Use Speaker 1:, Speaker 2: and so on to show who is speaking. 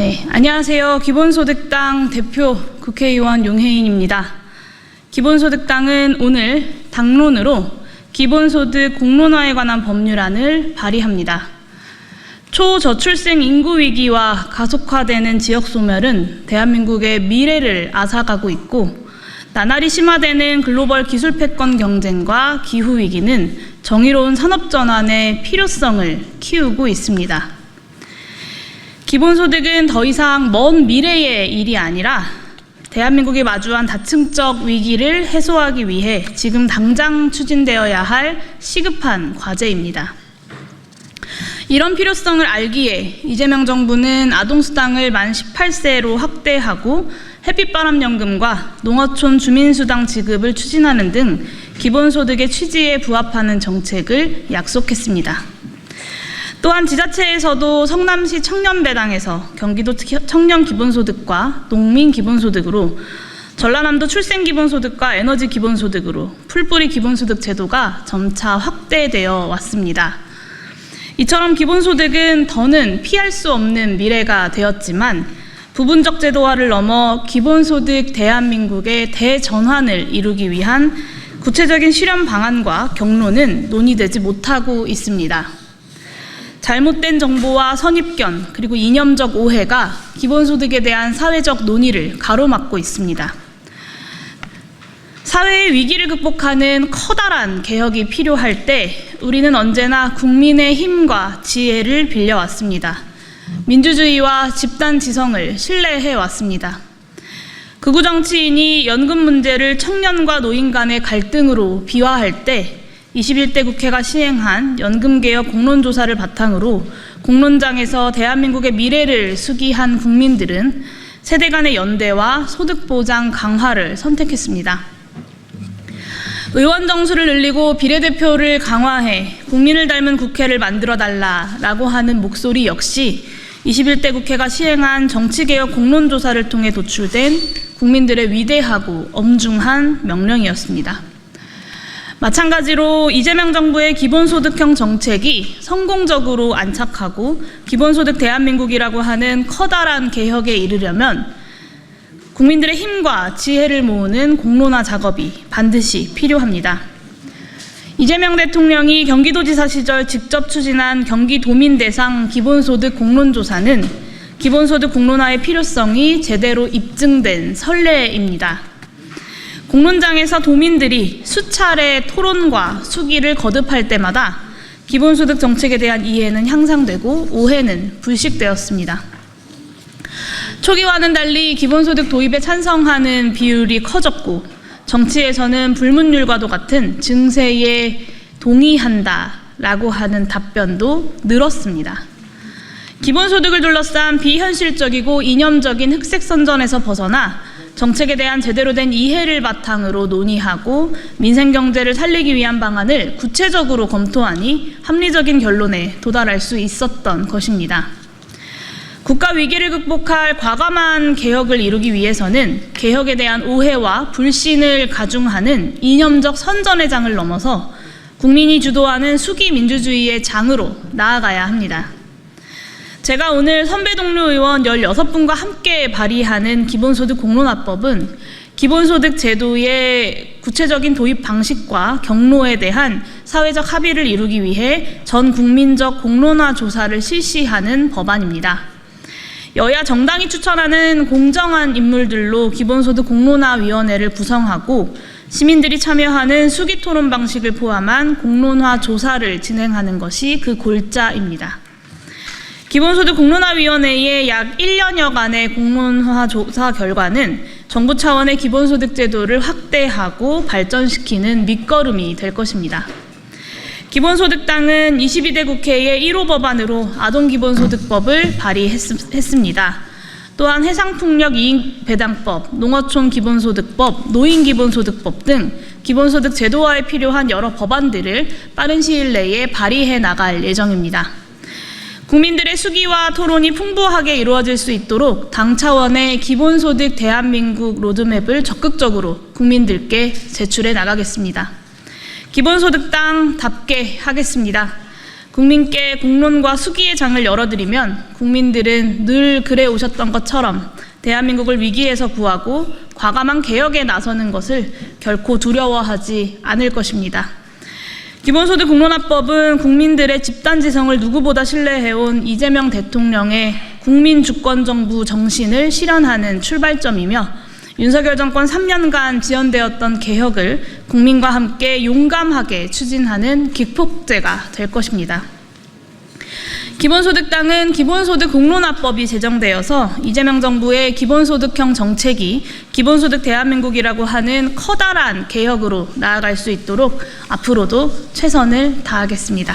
Speaker 1: 네, 안녕하세요. 기본소득당 대표 국회의원 용혜인입니다. 기본소득당은 오늘 당론으로 기본소득 공론화에 관한 법률안을 발의합니다. 초저출생 인구 위기와 가속화되는 지역 소멸은 대한민국의 미래를 앗아가고 있고, 나날이 심화되는 글로벌 기술 패권 경쟁과 기후 위기는 정의로운 산업 전환의 필요성을 키우고 있습니다. 기본소득은 더 이상 먼 미래의 일이 아니라 대한민국이 마주한 다층적 위기를 해소하기 위해 지금 당장 추진되어야 할 시급한 과제입니다. 이런 필요성을 알기에 이재명 정부는 아동수당을 만 18세로 확대하고 햇빛바람연금과 농어촌 주민수당 지급을 추진하는 등 기본소득의 취지에 부합하는 정책을 약속했습니다. 또한 지자체에서도 성남시 청년배당에서 경기도 청년 기본소득과 농민 기본소득으로, 전라남도 출생 기본소득과 에너지 기본소득으로 풀뿌리 기본소득 제도가 점차 확대되어 왔습니다. 이처럼 기본소득은 더는 피할 수 없는 미래가 되었지만 부분적 제도화를 넘어 기본소득 대한민국의 대전환을 이루기 위한 구체적인 실현 방안과 경로는 논의되지 못하고 있습니다. 잘못된 정보와 선입견 그리고 이념적 오해가 기본소득에 대한 사회적 논의를 가로막고 있습니다. 사회의 위기를 극복하는 커다란 개혁이 필요할 때 우리는 언제나 국민의 힘과 지혜를 빌려왔습니다. 민주주의와 집단지성을 신뢰해왔습니다. 극우 정치인이 연금 문제를 청년과 노인 간의 갈등으로 비화할 때 21대 국회가 시행한 연금개혁 공론조사를 바탕으로 공론장에서 대한민국의 미래를 수기한 국민들은 세대 간의 연대와 소득보장 강화를 선택했습니다. 의원 정수를 늘리고 비례대표를 강화해 국민을 닮은 국회를 만들어달라라고 하는 목소리 역시 21대 국회가 시행한 정치개혁 공론조사를 통해 도출된 국민들의 위대하고 엄중한 명령이었습니다. 마찬가지로 이재명 정부의 기본소득형 정책이 성공적으로 안착하고 기본소득 대한민국이라고 하는 커다란 개혁에 이르려면 국민들의 힘과 지혜를 모으는 공론화 작업이 반드시 필요합니다. 이재명 대통령이 경기도지사 시절 직접 추진한 경기도민 대상 기본소득 공론조사는 기본소득 공론화의 필요성이 제대로 입증된 선례입니다. 공론장에서 도민들이 수차례 토론과 수기를 거듭할 때마다 기본소득 정책에 대한 이해는 향상되고 오해는 불식되었습니다. 초기와는 달리 기본소득 도입에 찬성하는 비율이 커졌고, 정치에서는 불문율과도 같은 증세에 동의한다라고 하는 답변도 늘었습니다. 기본소득을 둘러싼 비현실적이고 이념적인 흑색 선전에서 벗어나 정책에 대한 제대로 된 이해를 바탕으로 논의하고 민생 경제를 살리기 위한 방안을 구체적으로 검토하니 합리적인 결론에 도달할 수 있었던 것입니다. 국가 위기를 극복할 과감한 개혁을 이루기 위해서는 개혁에 대한 오해와 불신을 가중하는 이념적 선전의 장을 넘어서 국민이 주도하는 수기 민주주의의 장으로 나아가야 합니다. 제가 오늘 선배 동료 의원 16분과 함께 발의하는 기본소득 공론화법은 기본소득 제도의 구체적인 도입 방식과 경로에 대한 사회적 합의를 이루기 위해 전 국민적 공론화 조사를 실시하는 법안입니다. 여야 정당이 추천하는 공정한 인물들로 기본소득 공론화위원회를 구성하고 시민들이 참여하는 수기토론 방식을 포함한 공론화 조사를 진행하는 것이 그 골자입니다. 기본소득 공론화위원회의 약 1년여간의 공론화 조사 결과는 정부 차원의 기본소득 제도를 확대하고 발전시키는 밑거름이 될 것입니다. 기본소득당은 22대 국회의 1호 법안으로 아동기본소득법을 발의했습니다. 또한 해상풍력 이익배당법, 농어촌 기본소득법, 노인기본소득법 등 기본소득 제도화에 필요한 여러 법안들을 빠른 시일 내에 발의해 나갈 예정입니다. 국민들의 수기와 토론이 풍부하게 이루어질 수 있도록 당 차원의 기본소득 대한민국 로드맵을 적극적으로 국민들께 제출해 나가겠습니다. 기본소득당답게 하겠습니다. 국민께 공론과 수기의 장을 열어드리면 국민들은 늘 그래 오셨던 것처럼 대한민국을 위기에서 구하고 과감한 개혁에 나서는 것을 결코 두려워하지 않을 것입니다. 기본소득 공론화법은 국민들의 집단지성을 누구보다 신뢰해온 이재명 대통령의 국민주권정부 정신을 실현하는 출발점이며 윤석열 정권 3년간 지연되었던 개혁을 국민과 함께 용감하게 추진하는 기폭제가 될 것입니다. 기본소득당은 기본소득 공론화법이 제정되어서 이재명 정부의 기본소득형 정책이 기본소득 대한민국이라고 하는 커다란 개혁으로 나아갈 수 있도록 앞으로도 최선을 다하겠습니다.